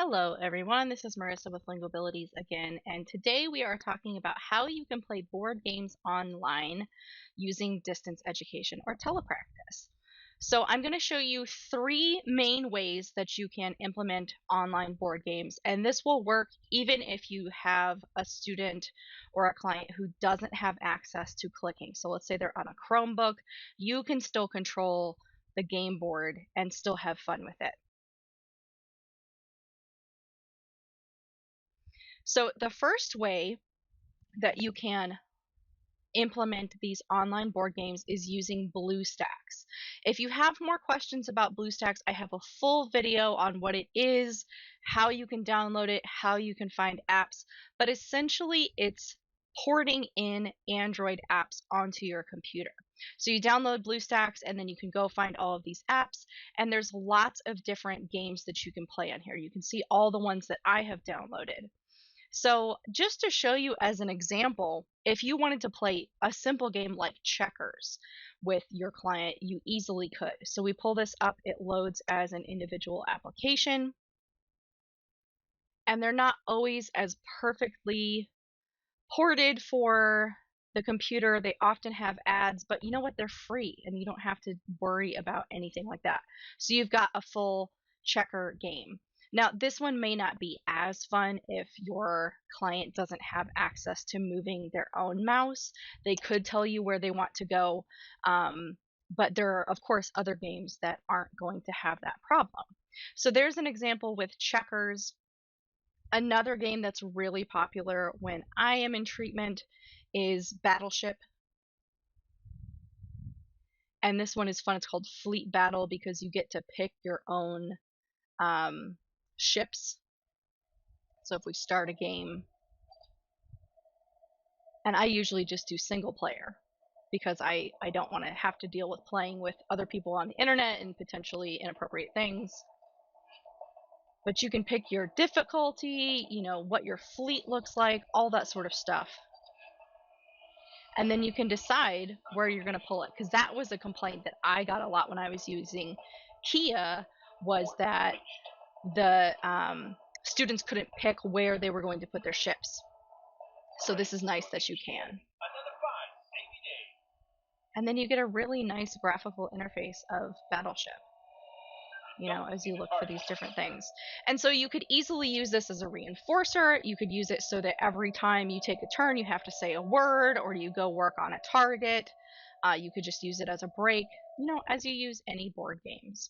Hello, everyone. This is Marissa with Lingo Abilities again, and today we are talking about how you can play board games online using distance education or telepractice. So, I'm going to show you three main ways that you can implement online board games, and this will work even if you have a student or a client who doesn't have access to clicking. So, let's say they're on a Chromebook, you can still control the game board and still have fun with it. So the first way that you can implement these online board games is using BlueStacks. If you have more questions about BlueStacks, I have a full video on what it is, how you can download it, how you can find apps, but essentially it's porting in Android apps onto your computer. So you download BlueStacks and then you can go find all of these apps, and there's lots of different games that you can play on here. You can see all the ones that I have downloaded. So just to show you as an example, if you wanted to play a simple game like checkers with your client, you easily could. So we pull this up, it loads as an individual application, and they're not always as perfectly ported for the computer. They often have ads, but you know what? They're free and you don't have to worry about anything like that. So you've got a full checker game. Now, this one may not be as fun if your client doesn't have access to moving their own mouse. They could tell you where they want to go, but there are, of course, other games that aren't going to have that problem. So there's an example with checkers. Another game that's really popular when I am in treatment is Battleship. And this one is fun. It's called Fleet Battle because you get to pick your own ships. So if we start a game, and I usually just do single player because I don't want to have to deal with playing with other people on the internet and potentially inappropriate things. But you can pick your difficulty, what your fleet looks like, all that sort of stuff. And then you can decide where you're going to pull it, because that was a complaint that I got a lot when I was using Kia, was that the students couldn't pick where they were going to put their ships. So this is nice that you can. And then you get a really nice graphical interface of Battleship, as you look for these different things. And so you could easily use this as a reinforcer. You could use it so that every time you take a turn, you have to say a word or you go work on a target. You could just use it as a break, as you use any board games.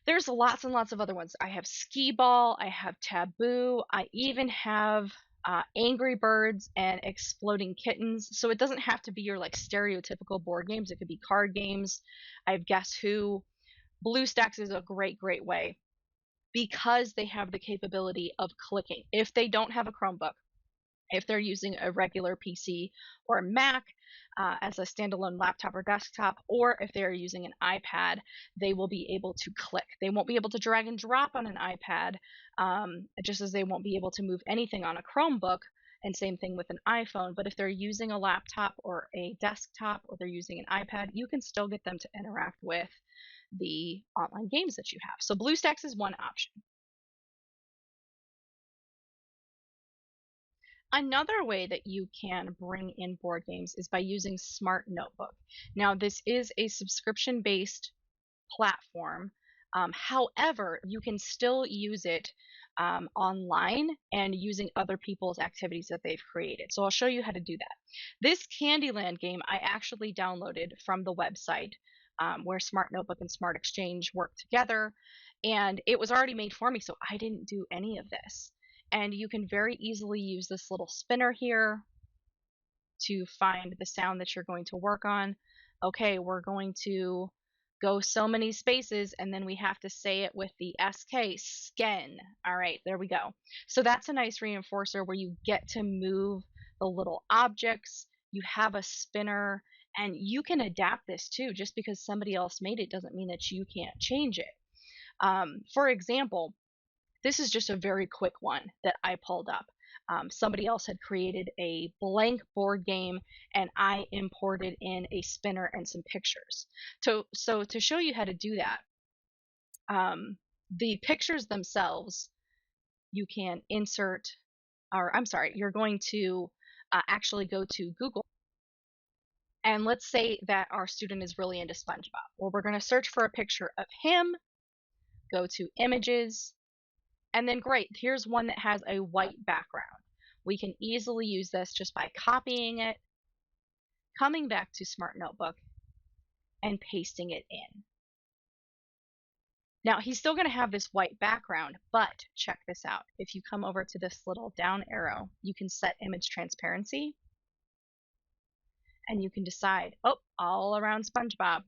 There's lots and lots of other ones. I have Skee Ball, I have Taboo, I even have Angry Birds and Exploding Kittens. So it doesn't have to be your stereotypical board games. It could be card games. I have Guess Who. BlueStacks is a great way because they have the capability of clicking. If they don't have a Chromebook, if they're using a regular PC or Mac as a standalone laptop or desktop, or if they're using an iPad, they will be able to click. They won't be able to drag and drop on an iPad, just as they won't be able to move anything on a Chromebook, and same thing with an iPhone. But if they're using a laptop or a desktop, or they're using an iPad, you can still get them to interact with the online games that you have. So BlueStacks is one option. Another way that you can bring in board games is by using Smart Notebook. Now, this is a subscription-based platform. However, you can still use it online and using other people's activities that they've created. So I'll show you how to do that. This Candyland game I actually downloaded from the website where Smart Notebook and Smart Exchange work together, and it was already made for me, so I didn't do any of this. And you can very easily use this little spinner here to find the sound that you're going to work on. Okay, we're going to go so many spaces, and then we have to say it with the SK, sken. All right, there we go. So that's a nice reinforcer where you get to move the little objects. You have a spinner, and you can adapt this too. Just because somebody else made it doesn't mean that you can't change it. For example, this is just a very quick one that I pulled up. Somebody else had created a blank board game, and I imported in a spinner and some pictures. So to show you how to do that, the pictures themselves, you can insert, or I'm sorry, you're going to actually go to Google. And let's say that our student is really into SpongeBob. Well, we're going to search for a picture of him, go to images, and then great, here's one that has a white background. We can easily use this just by copying it, coming back to Smart Notebook, and pasting it in. Now, he's still going to have this white background, but check this out. If you come over to this little down arrow, you can set image transparency, and you can decide, oh, all around SpongeBob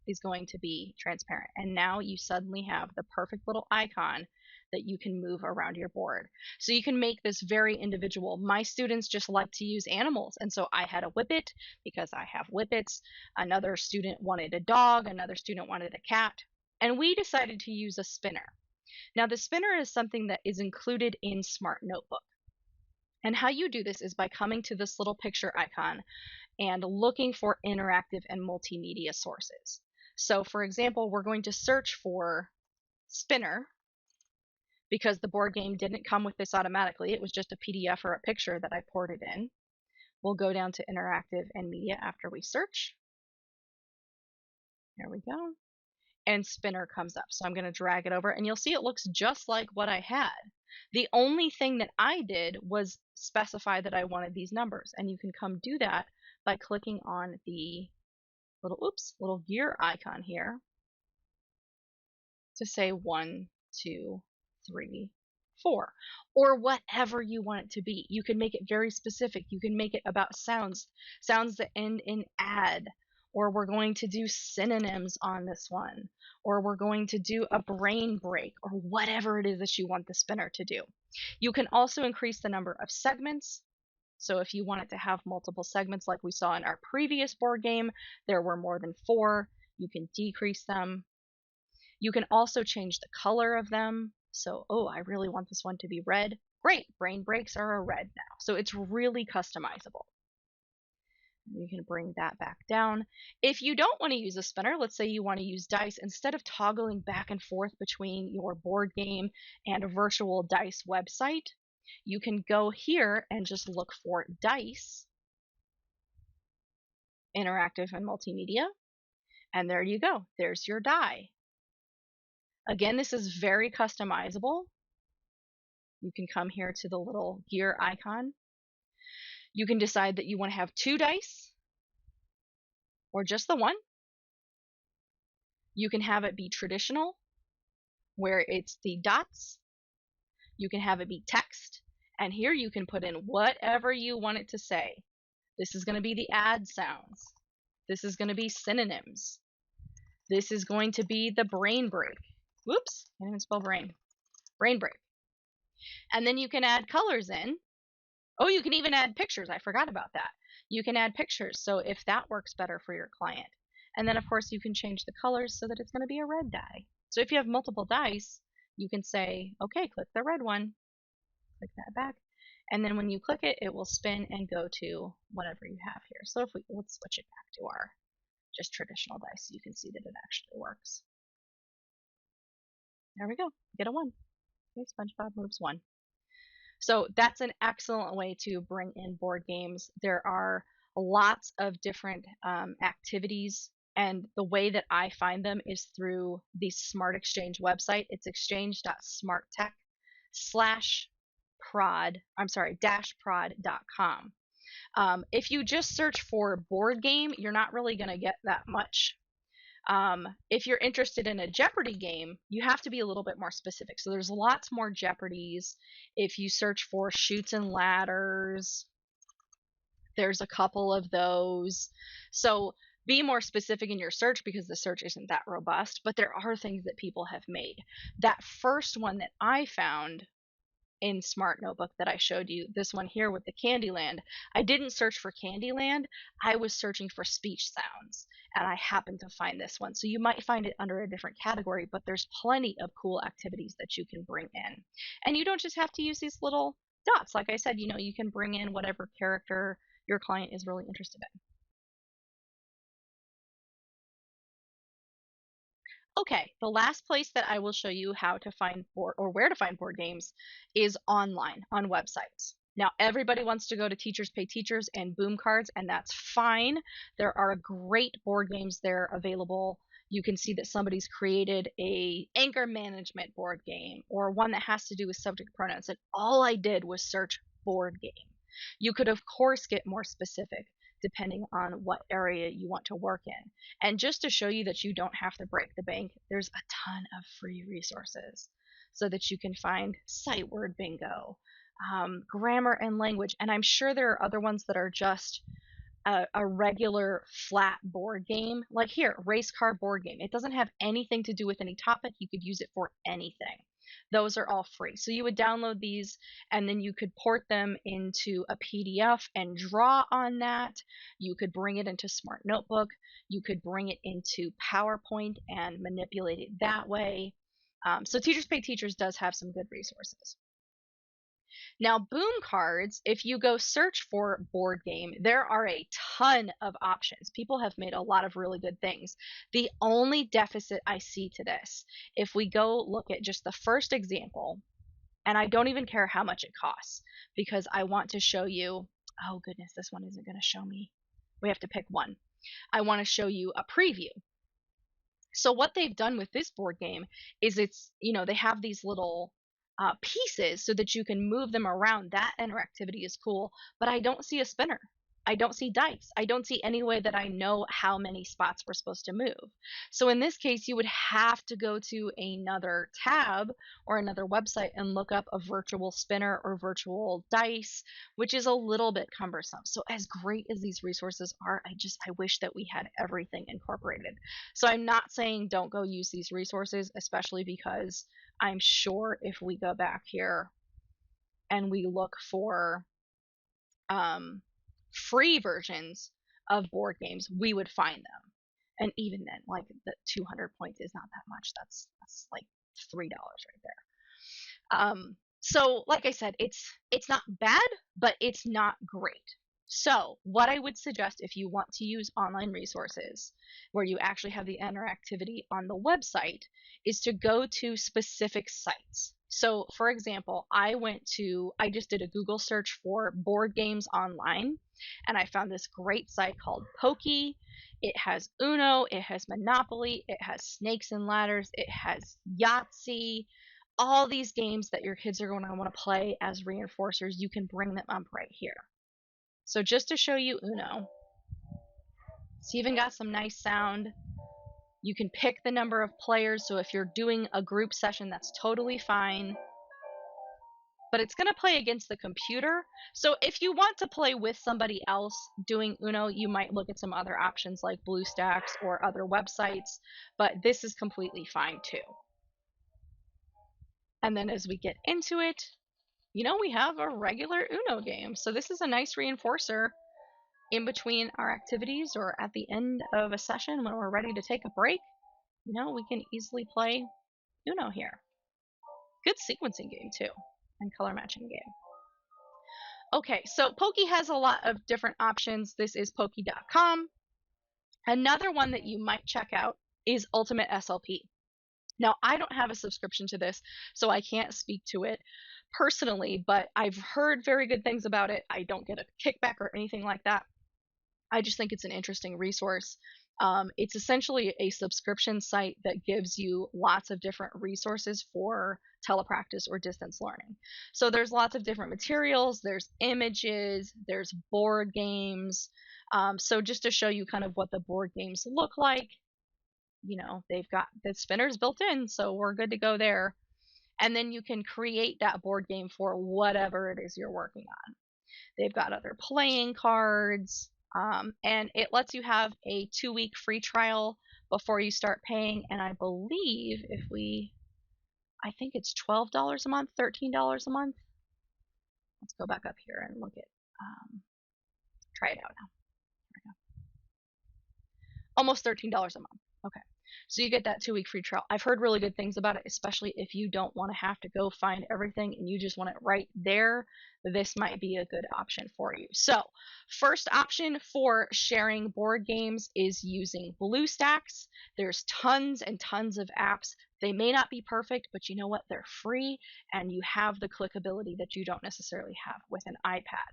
is going to be transparent. And now you suddenly have the perfect little icon that you can move around your board. So you can make this very individual. My students just like to use animals, and so I had a whippet because I have whippets. Another student wanted a dog, another student wanted a cat, and we decided to use a spinner. Now the spinner is something that is included in Smart Notebook. And how you do this is by coming to this little picture icon and looking for interactive and multimedia sources. So for example, we're going to search for spinner because the board game didn't come with this automatically. It was just a PDF or a picture that I ported in. We'll go down to interactive and media after we search. There we go. And spinner comes up. So I'm going to drag it over and you'll see it looks just like what I had. The only thing that I did was specify that I wanted these numbers, and you can come do that by clicking on the little gear icon here to say 1, 2, 3, 4, or whatever you want it to be. You can make it very specific. You can make it about sounds that end in ad, or we're going to do synonyms on this one, or we're going to do a brain break, or whatever it is that you want the spinner to do. You can also increase the number of segments. So if you want it to have multiple segments like we saw in our previous board game, there were more than 4, you can decrease them. You can also change the color of them. So, oh, I really want this one to be red. Great, brain breaks are a red now. So it's really customizable. You can bring that back down. If you don't want to use a spinner, let's say you want to use dice, instead of toggling back and forth between your board game and a virtual dice website, you can go here and just look for dice, interactive and multimedia, and there you go. There's your die. Again, this is very customizable. You can come here to the little gear icon. You can decide that you want to have 2 dice or just the 1. You can have it be traditional, where it's the dots. You can have it be text, and here you can put in whatever you want it to say. This is going to be the ad sounds. This is going to be synonyms. This is going to be the brain break. Whoops, I didn't even spell brain. Brain break. And then you can add colors in. Oh, you can even add pictures. I forgot about that. You can add pictures, so if that works better for your client. And then, of course, you can change the colors so that it's going to be a red die. So if you have multiple dice, you can say, okay, click the red one. Click that back. And then when you click it, it will spin and go to whatever you have here. So if let's switch it back to our just traditional dice so you can see that it actually works. There we go. Get a 1. Okay, SpongeBob moves 1. So that's an excellent way to bring in board games. There are lots of different activities, and the way that I find them is through the Smart Exchange website. It's exchange.smarttech/prod.com. If you just search for board game, you're not really going to get that much. If you're interested in a Jeopardy game, you have to be a little bit more specific. So there's lots more Jeopardies. If you search for Chutes and Ladders, there's a couple of those. So be more specific in your search because the search isn't that robust, but there are things that people have made. That first one that I found in Smart Notebook that I showed you, this one here with the Candyland, I didn't search for Candyland, I was searching for speech sounds, and I happened to find this one. So you might find it under a different category, but there's plenty of cool activities that you can bring in. And you don't just have to use these little dots. Like I said, you can bring in whatever character your client is really interested in. Okay, the last place that I will show you how to find board or where to find board games is online on websites. Now, everybody wants to go to Teachers Pay Teachers and Boom Cards, and that's fine. There are great board games there available. You can see that somebody's created a anger management board game or one that has to do with subject pronouns, and all I did was search board game. You could, of course, get more specific depending on what area you want to work in. And just to show you that you don't have to break the bank, there's a ton of free resources so that you can find sight word bingo, grammar and language. And I'm sure there are other ones that are just a regular flat board game. Like here, race car board game. It doesn't have anything to do with any topic. You could use it for anything. Those are all free. So you would download these and then you could port them into a PDF and draw on that. You could bring it into Smart Notebook. You could bring it into PowerPoint and manipulate it that way. So Teachers Pay Teachers does have some good resources. Now, Boom Cards, if you go search for board game, there are a ton of options. People have made a lot of really good things. The only deficit I see to this, if we go look at just the first example, and I don't even care how much it costs because I want to show you, oh goodness, this one isn't going to show me. We have to pick one. I want to show you a preview. So what they've done with this board game is they have these little pieces so that you can move them around. That interactivity is cool, but I don't see a spinner. I don't see dice. I don't see any way that I know how many spots we're supposed to move. So in this case, you would have to go to another tab or another website and look up a virtual spinner or virtual dice, which is a little bit cumbersome. So as great as these resources are, I wish that we had everything incorporated. So I'm not saying don't go use these resources, especially because I'm sure if we go back here and we look for free versions of board games, we would find them. And even then, like the 200 points is not that much. That's like $3 right there. So like I said, it's not bad, but it's not great. So what I would suggest if you want to use online resources where you actually have the interactivity on the website is to go to specific sites. So for example, I just did a Google search for board games online and I found this great site called Pokey. It has Uno, it has Monopoly, it has Snakes and Ladders, it has Yahtzee, all these games that your kids are going to want to play as reinforcers. You can bring them up right here. So just to show you Uno, it's even got some nice sound. You can pick the number of players, so if you're doing a group session, that's totally fine. But it's going to play against the computer, so if you want to play with somebody else doing Uno, you might look at some other options like BlueStacks or other websites, but this is completely fine too. And then as we get into it, we have a regular Uno game. So this is a nice reinforcer in between our activities or at the end of a session when we're ready to take a break. We can easily play Uno here. Good sequencing game too, and color matching game. Okay, so Pokey has a lot of different options. This is Pokey.com. Another one that you might check out is Ultimate SLP. Now, I don't have a subscription to this, so I can't speak to it personally, but I've heard very good things about it. I don't get a kickback or anything like that. I just think it's an interesting resource. It's essentially a subscription site that gives you lots of different resources for telepractice or distance learning. So there's lots of different materials, there's images, there's board games. So just to show you kind of what the board games look like, they've got the spinners built in, so we're good to go there. And then you can create that board game for whatever it is you're working on. They've got other playing cards, and it lets you have a 2-week free trial before you start paying. And I believe I think it's $12 a month, $13 a month. Let's go back up here and look at, try it out now. Almost $13 a month. Okay. So you get that 2-week free trial. I've heard really good things about it, especially if you don't want to have to go find everything and you just want it right there. This might be a good option for you. So, first option for sharing board games is using BlueStacks. There's tons and tons of apps. They may not be perfect, but you know what? They're free and you have the clickability that you don't necessarily have with an iPad.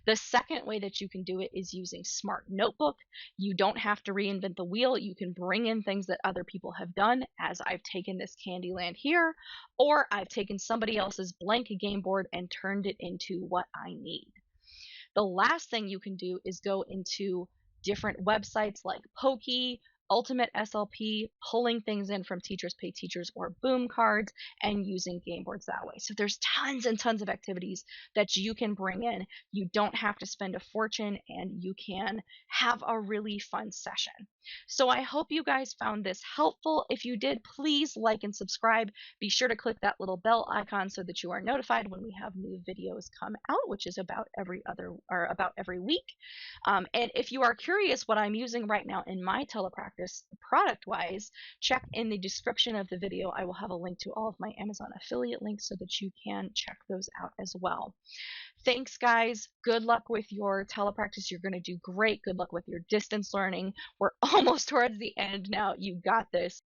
The second way that you can do it is using Smart Notebook. You don't have to reinvent the wheel. You can bring in things that other people have done, as I've taken this Candyland here, or I've taken somebody else's blank game board and turned it into what I need. The last thing you can do is go into different websites like Pokey, Ultimate SLP, pulling things in from Teachers Pay Teachers or Boom Cards, and using game boards that way. So there's tons and tons of activities that you can bring in. You don't have to spend a fortune, and you can have a really fun session. So I hope you guys found this helpful. If you did, please like and subscribe. Be sure to click that little bell icon so that you are notified when we have new videos come out, which is about every week. And if you are curious what I'm using right now in my telepractice product wise, check in the description of the video. I will have a link to all of my Amazon affiliate links so that you can check those out as well. Thanks, guys. Good luck with your telepractice. You're going to do great. Good luck with your distance learning. We're almost towards the end now. You got this.